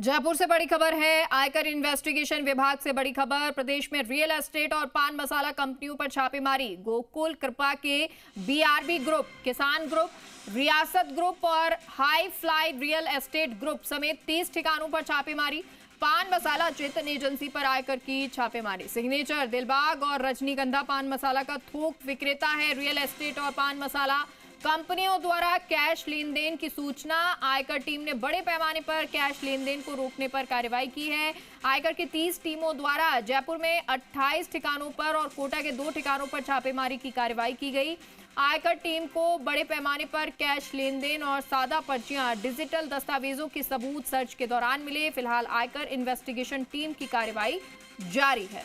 जयपुर से बड़ी खबर है। आयकर इन्वेस्टिगेशन विभाग से बड़ी खबर। प्रदेश में रियल एस्टेट और पान मसाला कंपनियों पर छापेमारी। गोकुल कृपा के बीआरबी ग्रुप, किसान ग्रुप, रियासत ग्रुप और high fly real estate group समेत 30 ठिकानों पर छापेमारी। पान मसाला चेतन एजेंसी पर आयकर की छापेमारी। सिग्नेचर, दिलबाग और रजनीगंधा पान मसाला का थोक विक्रेता है। रियल एस्टेट और पान मसाला कंपनियों द्वारा कैश लेन देन की सूचना। आयकर टीम ने बड़े पैमाने पर कैश लेन देन को रोकने पर कार्रवाई की है। आयकर की 30 टीमों द्वारा जयपुर में 28 ठिकानों पर और कोटा के 2 ठिकानों पर छापेमारी की कार्रवाई की गई। आयकर टीम को बड़े पैमाने पर कैश लेन देन और सादा पर्चियां, डिजिटल दस्तावेजों के सबूत सर्च के दौरान मिले। फिलहाल आयकर इन्वेस्टिगेशन टीम की कार्रवाई जारी है।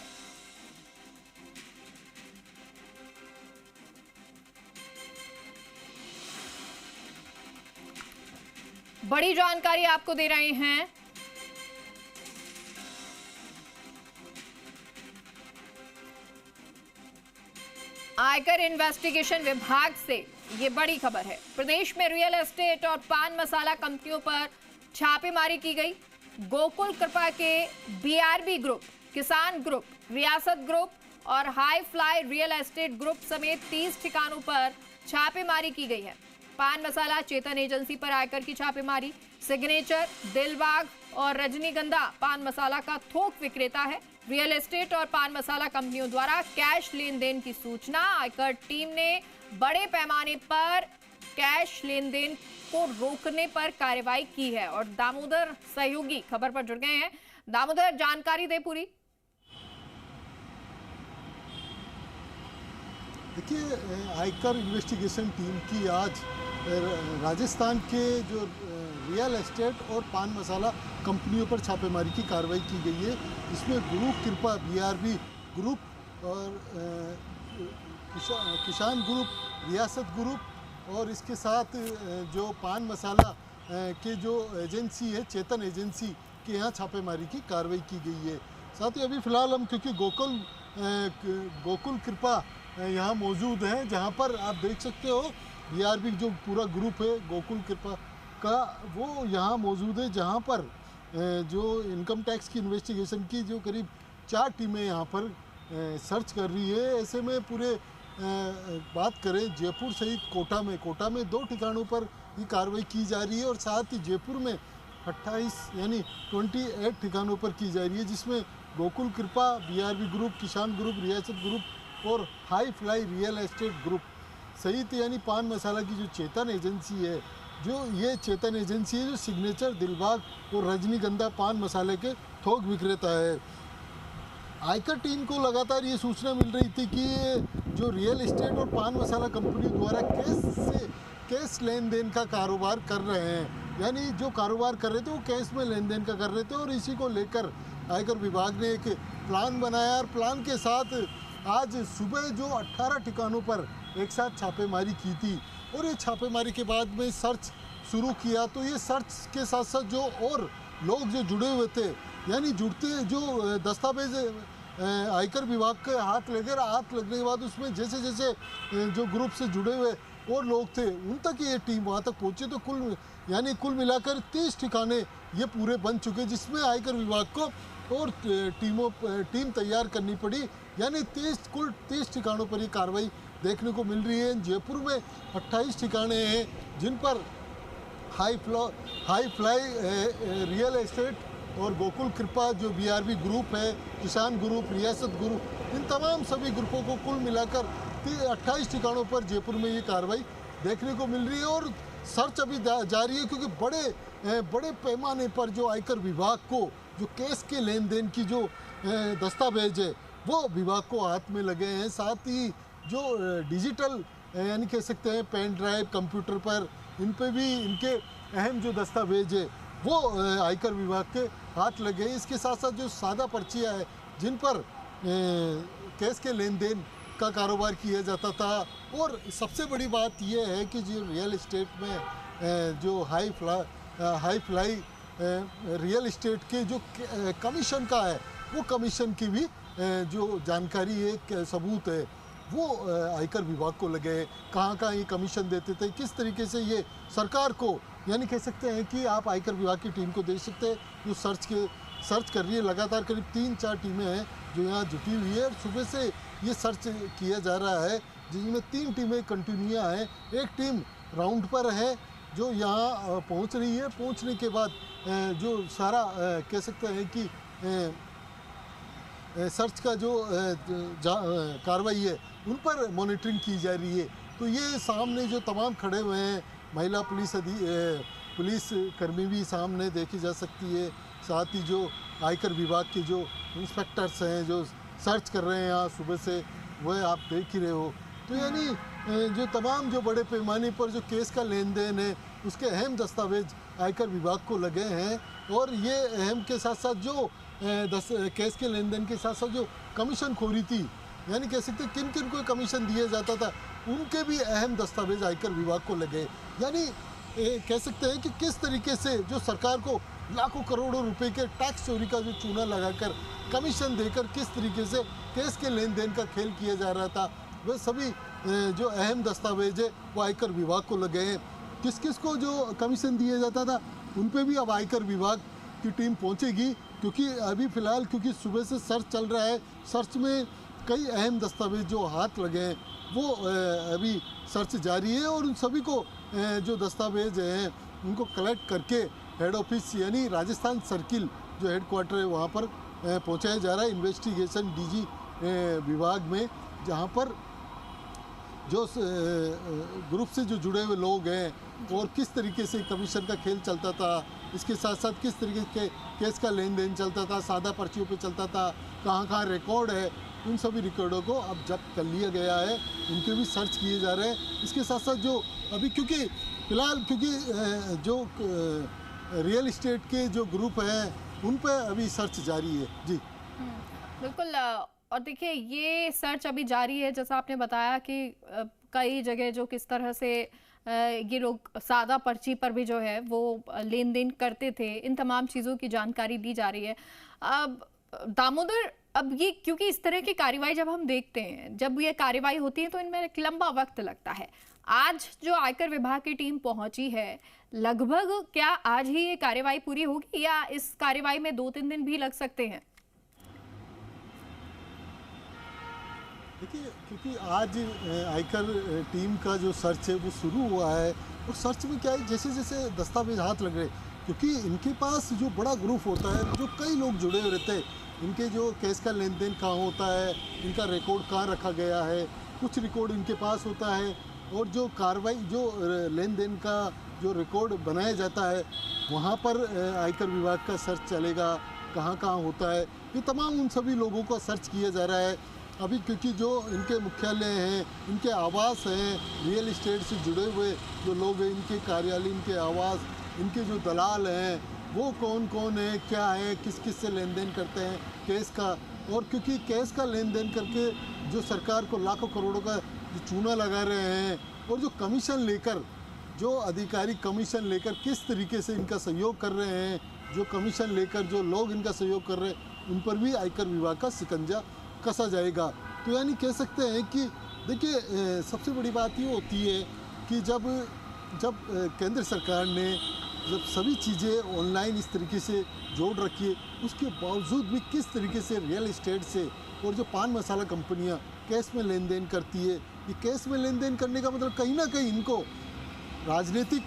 बड़ी जानकारी आपको दे रहे हैं। आयकर इन्वेस्टिगेशन विभाग से ये बड़ी खबर है। प्रदेश में रियल एस्टेट और पान मसाला कंपनियों पर छापेमारी की गई। गोकुल कृपा के बीआरबी ग्रुप, किसान ग्रुप, रियासत ग्रुप और high fly real estate group समेत 30 ठिकानों पर छापेमारी की गई है। पान मसाला चेतन एजेंसी पर आयकर की छापेमारी। सिग्नेचर, दिलबाग और रजनीगंधा पान मसाला का थोक विक्रेता है। रियल एस्टेट और पान मसाला कंपनियों द्वारा कैश लेन देन की सूचना। आयकर टीम ने बड़े पैमाने पर कैश लेन देन को रोकने पर कार्रवाई की है। और दामोदर सहयोगी खबर पर जुड़ गए हैं। दामोदर, जानकारी दे पूरी। देखिए, आयकर इन्वेस्टिगेशन टीम की आज राजस्थान के जो रियल एस्टेट और पान मसाला कंपनियों पर छापेमारी की कार्रवाई की गई है। इसमें गुरु कृपा बीआरबी ग्रुप और किसान ग्रुप, रियासत ग्रुप और इसके साथ जो पान मसाला के जो एजेंसी है चेतन एजेंसी के यहाँ छापेमारी की कार्रवाई की गई है। साथ ही अभी फ़िलहाल हम क्योंकि गोकुल कृपा यहाँ मौजूद हैं, जहाँ पर आप देख सकते हो बीआरबी जो पूरा ग्रुप है गोकुल कृपा का, वो यहाँ मौजूद है, जहाँ पर जो इनकम टैक्स की इन्वेस्टिगेशन की जो करीब 4 टीमें यहाँ पर सर्च कर रही है। ऐसे में पूरे बात करें जयपुर सहित कोटा में 2 ठिकानों पर ये कार्रवाई की जा रही है और साथ ही जयपुर में 28 यानी 28 ठिकानों पर की जा रही है, जिसमें गोकुल कृपा, बीआरबी ग्रुप, किसान ग्रुप, रियासत ग्रुप और high fly real estate group सहित यानी पान मसाला की जो चेतन एजेंसी है, जो ये चेतन एजेंसी है जो सिग्नेचर, दिलबाग और रजनीगंधा पान मसाले के थोक विक्रेता है। आयकर टीम को लगातार ये सूचना मिल रही थी कि जो रियल एस्टेट और पान मसाला कंपनी द्वारा कैश लेन देन का कारोबार कर रहे हैं, यानी जो कारोबार कर रहे थे वो कैश में लेन देन का कर रहे थे। और इसी को लेकर आयकर विभाग ने एक प्लान बनाया और प्लान के साथ आज सुबह जो 18 ठिकानों पर एक साथ छापेमारी की थी और ये छापेमारी के बाद में सर्च शुरू किया। तो ये सर्च के साथ साथ जो और लोग जो जुड़े हुए थे, यानी जुड़ते जो दस्तावेज आयकर विभाग के हाथ लगने के बाद उसमें जैसे जैसे जो ग्रुप से जुड़े हुए और लोग थे उन तक ये टीम वहाँ तक पहुँची। तो कुल मिलाकर 30 ठिकाने ये पूरे बन चुके, जिसमें आयकर विभाग को और टीम तैयार करनी पड़ी, यानी कुल 30 ठिकानों पर ये कार्रवाई देखने को मिल रही है। जयपुर में 28 ठिकाने हैं जिन पर हाई फ्लाई रियल एस्टेट और गोकुल कृपा जो बीआरबी ग्रुप है, किसान ग्रुप, रियासत ग्रुप, इन तमाम सभी ग्रुपों को कुल मिलाकर 28 ठिकानों पर जयपुर में ये कार्रवाई देखने को मिल रही है। और सर्च अभी जारी है, क्योंकि बड़े पैमाने पर जो आयकर विभाग को जो कैश के लेन देन की जो दस्तावेज है वो विभाग को हाथ में लगे हैं। साथ ही जो डिजिटल यानी कह सकते हैं पेन ड्राइव, कंप्यूटर पर, इन पे भी इनके अहम जो दस्तावेज है वो आयकर विभाग के हाथ लगे हैं। इसके साथ साथ जो सादा पर्चियाँ हैं जिन पर कैश के लेन देन का कारोबार किया जाता था। और सबसे बड़ी बात यह है कि जो रियल एस्टेट में जो हाई फ्लाई रियल एस्टेट के जो कमीशन का है, वो कमीशन की भी जो जानकारी है, सबूत है, वो आयकर विभाग को लगे। कहाँ ये कमीशन देते थे, किस तरीके से ये सरकार को यानी कह सकते हैं कि आप आयकर विभाग की टीम को देख सकते हैं जो सर्च कर रही है। लगातार करीब 3-4 टीमें हैं जो यहाँ जुटी हुई है और सुबह से ये सर्च किया जा रहा है, जिसमें 3 टीमें कंटिन्यू हैं। एक टीम राउंड पर है जो यहाँ पहुँच रही है। पहुँचने के बाद जो सारा कह सकते हैं कि सर्च का जो कार्रवाई है उन पर मॉनिटरिंग की जा रही है। तो ये सामने जो तमाम खड़े हुए हैं, महिला पुलिस कर्मी भी सामने देखी जा सकती है। साथ ही जो आयकर विभाग के जो इंस्पेक्टर्स हैं जो सर्च कर रहे हैं यहाँ सुबह से, वह आप देख ही रहे हो। तो यानी जो तमाम जो बड़े पैमाने पर जो केस का लेन देन है उसके अहम दस्तावेज आयकर विभाग को लगे हैं। और ये अहम के साथ साथ जो केस के लेन देन के साथ साथ जो कमीशन खोरी थी, यानी कह सकते किन किन को कमीशन दिया जाता था, उनके भी अहम दस्तावेज आयकर विभाग को लगे। यानी कह सकते हैं कि किस तरीके से जो सरकार को लाखों करोड़ों रुपए के टैक्स चोरी का जो चूना लगाकर कमीशन देकर किस तरीके से केस के लेन देन का खेल किया जा रहा था, वह सभी जो अहम दस्तावेज है वो आयकर विभाग को लगे हैं। किस किस को जो कमीशन दिया जाता था उन पे भी अब आयकर विभाग की टीम पहुंचेगी, क्योंकि अभी फ़िलहाल क्योंकि सुबह से सर्च चल रहा है। सर्च में कई अहम दस्तावेज जो हाथ लगे हैं वो अभी सर्च जारी है और उन सभी को जो दस्तावेज हैं उनको कलेक्ट करके हेड ऑफिस यानी राजस्थान सर्किल जो हेड क्वार्टर है वहाँ पर पहुँचाया जा रहा है इन्वेस्टिगेशन डीजी विभाग में, जहाँ पर जो ग्रुप से जो जुड़े हुए लोग हैं और किस तरीके से कमीशन का खेल चलता था, इसके साथ साथ किस तरीके के केस का लेन देन चलता था, सादा पर्चियों पे चलता था, कहाँ कहाँ रिकॉर्ड है, उन सभी रिकॉर्डों को अब जब्त कर लिया गया है। उनके भी सर्च किए जा रहे हैं। इसके साथ साथ जो अभी क्योंकि फ़िलहाल क्योंकि जो रियल इस्टेट के जो ग्रुप हैं उन पर अभी सर्च जारी है। जी बिल्कुल। और देखिए ये सर्च अभी जारी है, जैसा आपने बताया कि कई जगह जो किस तरह से ये लोग सादा पर्ची पर भी जो है वो लेन देन करते थे, इन तमाम चीज़ों की जानकारी ली जा रही है। अब दामोदर, अब ये क्योंकि इस तरह की कार्रवाई जब हम देखते हैं, जब ये कार्रवाई होती है तो इनमें एक लंबा वक्त लगता है। आज जो आयकर विभाग की टीम पहुंची है, लगभग क्या आज ही ये कार्रवाई पूरी होगी या इस कार्रवाई में 2-3 दिन भी लग सकते हैं? देखिए, क्योंकि आज आयकर टीम का जो सर्च है वो शुरू हुआ है और सर्च में क्या है, जैसे जैसे दस्तावेज हाथ लग रहे, क्योंकि इनके पास जो बड़ा ग्रुप होता है, जो कई लोग जुड़े हुए रहते हैं, इनके जो केस का लेन देन कहाँ होता है, इनका रिकॉर्ड कहाँ रखा गया है, कुछ रिकॉर्ड इनके पास होता है और जो कार्रवाई जो लेन देन का जो रिकॉर्ड बनाया जाता है वहाँ पर आयकर विभाग का सर्च चलेगा, कहाँ कहाँ होता है, ये तमाम उन सभी लोगों का सर्च किया जा रहा है अभी। क्योंकि जो इनके मुख्यालय हैं, इनके आवास हैं, रियल इस्टेट से जुड़े हुए जो लोग हैं, इनके कार्यालय, इनके आवास, इनके जो दलाल हैं वो कौन कौन है, क्या है, किस किस से लेन देन करते हैं केस का। और क्योंकि केस का लेन देन करके जो सरकार को लाखों करोड़ों का जो चूना लगा रहे हैं और जो कमीशन लेकर, जो अधिकारी कमीशन लेकर किस तरीके से इनका सहयोग कर रहे हैं, जो कमीशन लेकर जो लोग इनका सहयोग कर रहे हैं, उन पर भी आयकर विभाग का शिकंजा कसा जाएगा। तो यानी कह सकते हैं कि देखिए, सबसे बड़ी बात ये होती है कि जब केंद्र सरकार ने जब सभी चीज़ें ऑनलाइन इस तरीके से जोड़ रखी है, उसके बावजूद भी किस तरीके से रियल इस्टेट से और जो पान मसाला कंपनियां कैश में लेन देन करती है, ये कैश में लेन देन करने का मतलब कहीं ना कहीं इनको राजनीतिक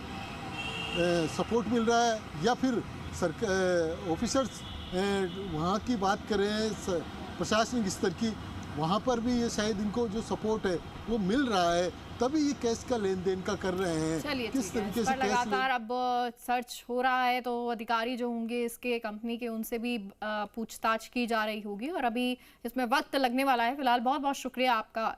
सपोर्ट मिल रहा है या फिर सरकार ऑफिसर्स वहाँ की बात करें प्रशासनिक स्तर की, वहाँ पर भी ये शायद इनको जो सपोर्ट है वो मिल रहा है, तभी ये कैश का लेन देन का कर रहे हैं। चलिए, किस तरीके से लगातार अब सर्च हो रहा है तो अधिकारी जो होंगे इसके कंपनी के, उनसे भी पूछताछ की जा रही होगी और अभी इसमें वक्त लगने वाला है। फिलहाल बहुत बहुत शुक्रिया आपका।